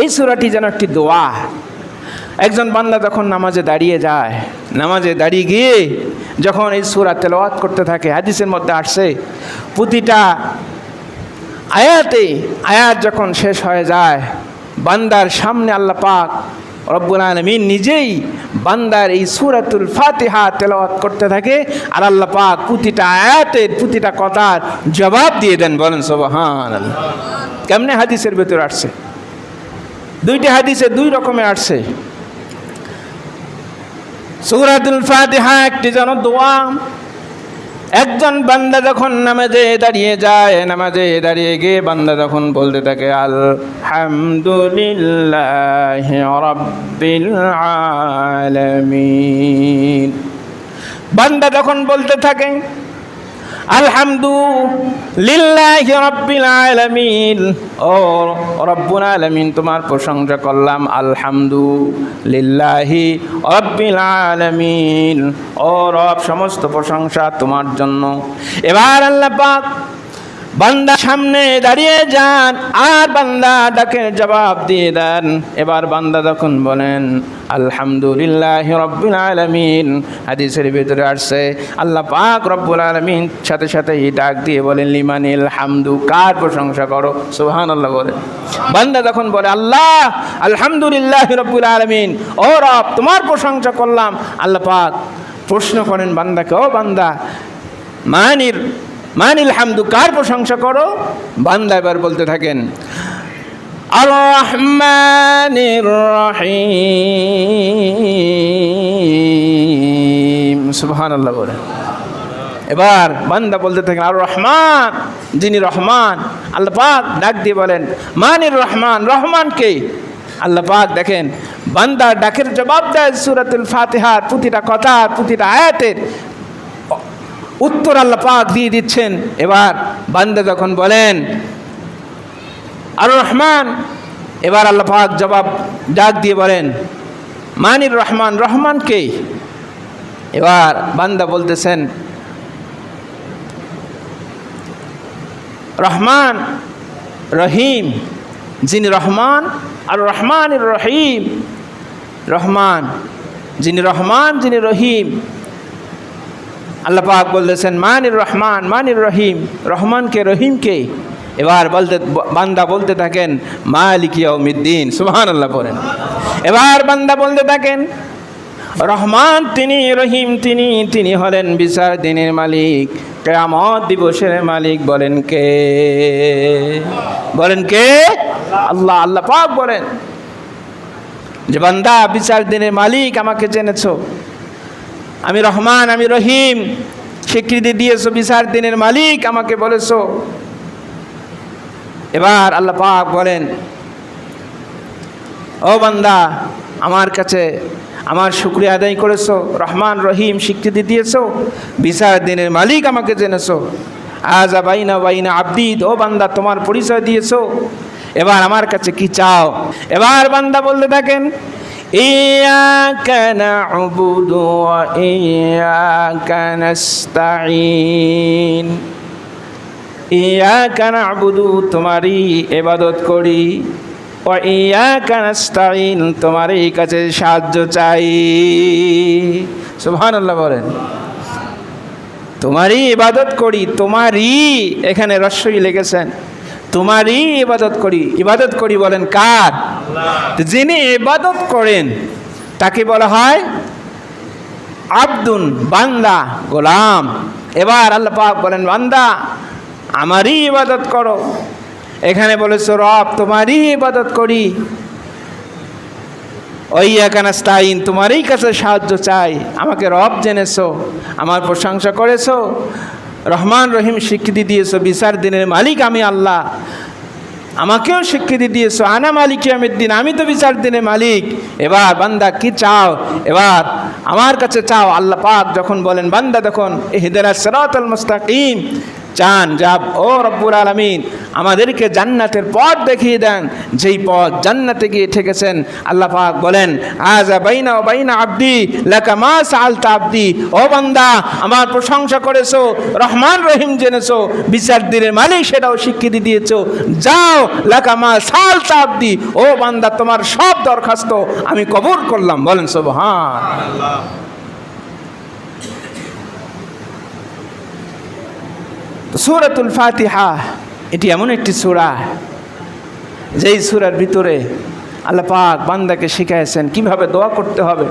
এই সূরাটি যেন একটি দোয়া। একজন বান্দা যখন নামাজে দাঁড়িয়ে যায়, নামাজে দাঁড়িয়ে গিয়ে যখন এই সূরা তেলাওয়াত করতে থাকে, হাদিসের মধ্যে আসছে প্রতিটা আয়াত যখন শেষ হয়ে যায়, বান্দার সামনে আল্লাহ পাক রব্বুল আলামিন নিজেই বান্দার এই সূরাতুল ফাতিহা তেলাওয়াত করতে থাকে, আর আল্লাহ পাক প্রতিটা আয়াতের প্রতিটা কথার জবাব দিয়ে দেন। বলেন সুবহানাল্লাহ। কেমনে? হাদিসের ভেতর আসছে, দুইটি হাদিসে দুই রকমে আসছে। সূরাতুল ফাতিহা একটি যেন দোয়া। একজন বান্দা যখন নামাজে দাঁড়িয়ে যায়, নামাজে দাঁড়িয়ে গিয়ে বান্দা যখন বলতে থাকে আলহামদুলিল্লাহি রাব্বিল আলামিন, বান্দা যখন বলতে থাকে আলহামদুলিল্লাহি রাব্বিল আলামিন, ও রব্বুল আলামিন তোমার প্রশংসা করলাম, আলহামদুলিল্লাহি রাব্বিল আলামিন, ও রব সমস্ত প্রশংসা তোমার জন্য। এবার আল্লাহ পাক বান্দা সামনে দাঁড়িয়ে যান আর বান্দা ডাকের জবাব দিয়ে দেন। এবার বান্দা যখন বলেন আলহামদুলিল্লাহি রাব্বিল আলামিন, হাদিসের ভিতরে আসছে আল্লাহ পাক রব্বুল আলামিন সাথে সাথে এই ডাক দিয়ে বলেন লিমানিল হামদু, কার প্রশংসা করো? সুবহানাল্লাহ বলে। বান্দা যখন বলে আল্লাহ আলহামদুলিল্লাহি রাব্বিল আলামিন, ও রব তোমার প্রশংসা করলাম, আল্লাহ পাক প্রশ্ন করেন বান্দাকে, ও বান্দা মানিল হামদু, কার প্রশংসা করো? বান্দা এবার বলতে থাকেন আর রহমানির রহিম, সুবহানাল্লাহ বলে। এবার বান্দা বলতে থাকেন আর রহমান, যিনি রহমান। আল্লাহ পাক ডাক দিয়ে বলেন মানির রহমান, রহমান কে? আল্লাহ পাক দেখেন বান্দা ডাকের জবাব দেয় সূরাতুল ফাতিহার প্রতিটা কথা, প্রতিটা আয়াতের উত্তর আল্লাহ পাক দিয়ে দিচ্ছেন। এবার বান্দা যখন বলেন আর রহমান, এবার আল্লাহ পাক জবাব ডাক দিয়ে বলেন মানির রহমান, রহমান কে? এবার বান্দা বলতেছেন রহমান রহিম, যিনি রহমান, আর রহমানির রহিম, রহমান যিনি রহমান, যিনি রহিম। আল্লাহ পাক বলতেছেন মানির রহমান, মানির রহিম, রহমানকে রহিমকে। এবার বান্দা বলতে থাকেন মালিক ইয়াউমিদ্দিন, সুবহানাল্লাহ বলেন। এবার বান্দা বলতে থাকেন রহমান তিনি, রহিম তিনি, তিনি হলেন বিচার দিনের মালিক, কিয়ামত দিবসের মালিক। বলেন কে? বলেন কে? আল্লাহ। আল্লাহ পাক বলেন যে বান্দা বিচার দিনের মালিক আমাকে জেনেছো, আমি রহমান, আমি রহিম, স্বীকৃতি দিয়েছো, বিচার দিনের মালিক আমাকে বলেছো। এবার আল্লাহ পাক বলেন ও বান্দা আমার কাছে আমার শুকরিয়া আদায় করেছো, রহমান রহিম স্বীকৃতি দিয়েছো, বিচার দিনের মালিক আমাকে জেনেছো। আযা বাইনা বাইনা আব্দি, ও বান্দা তোমার পরিচয় দিয়েছো, এবার আমার কাছে কি চাও? এবার বান্দা বলতে থাকেন ইয়্যাকা না'বুদু ওয়া ইয়্যাকা নাস্তাঈন, ইয়্যাকা না'বুদু তোমারই ইবাদত করি, ওয়া ইয়্যাকা নাস্তাঈন তোমারই কাছে সাহায্য চাই। সুবহানাল্লাহ বলেন। তোমারই ইবাদত করি, তোমারই, এখানে রস্যই লেগেছেন, তোমারই ইবাদত করি। ইবাদত করি বলেন কার? যিনি ইবাদত করেন তাকে বলা হয় আব্দুন, বান্দা, গোলাম। এবার আল্লাহ পাক বলেন বান্দা আমারই ইবাদত করো। এখানে বলেছো রব তোমারই ইবাদত করি, ওইয়াকা নাস্তাইন তোমারই কাছে সাহায্য চাই। আমাকে রব জেনেছো, আমার প্রশংসা করেছো, রহমান রহিম স্বীকৃতি দিয়েছো, বিচার দিনের মালিক আমি আল্লাহ, আমাকেও স্বীকৃতি দিয়েছো আনা মালিক ইয়াউমিদ্দিন, আমি তো বিচার দিনের মালিক। এবার বান্দা কি চাও? এবার আমার কাছে চাও। আল্লাহ পাক যখন বলেন বান্দা তখন ইহদিনাস সিরাতাল মুস্তাকিম, চান যাব ও রব্বুল আলামিন আমাদেরকে জান্নাতের পথ দেখিয়ে দেন, যেই পথ জান্নাতে গিয়ে ঠেকেছেন। আল্লাহ পাক বলেন আযা বাইনা ওয়া বাইনা আবদি লাকা মা সাআলতা আবদি, ও বান্দা আমার প্রশংসা করেছো, রহমান রহিম জেনেছো, বিচার দিনের মালিক সেটাও স্বীকৃতি দিয়েছো, যাও লাকা মা সাআলতা আবদি, ও বান্দা তোমার সব দরখাস্ত আমি কবুল করলাম। বলেন সুবহানাল্লাহ। সূরাতুল ফাতিহা এটি এমন একটি সূরা, যেই সূরার ভিতরে আল্লাহ পাক বান্দাকে শিখাইছেন কিভাবে দোয়া করতে হবে।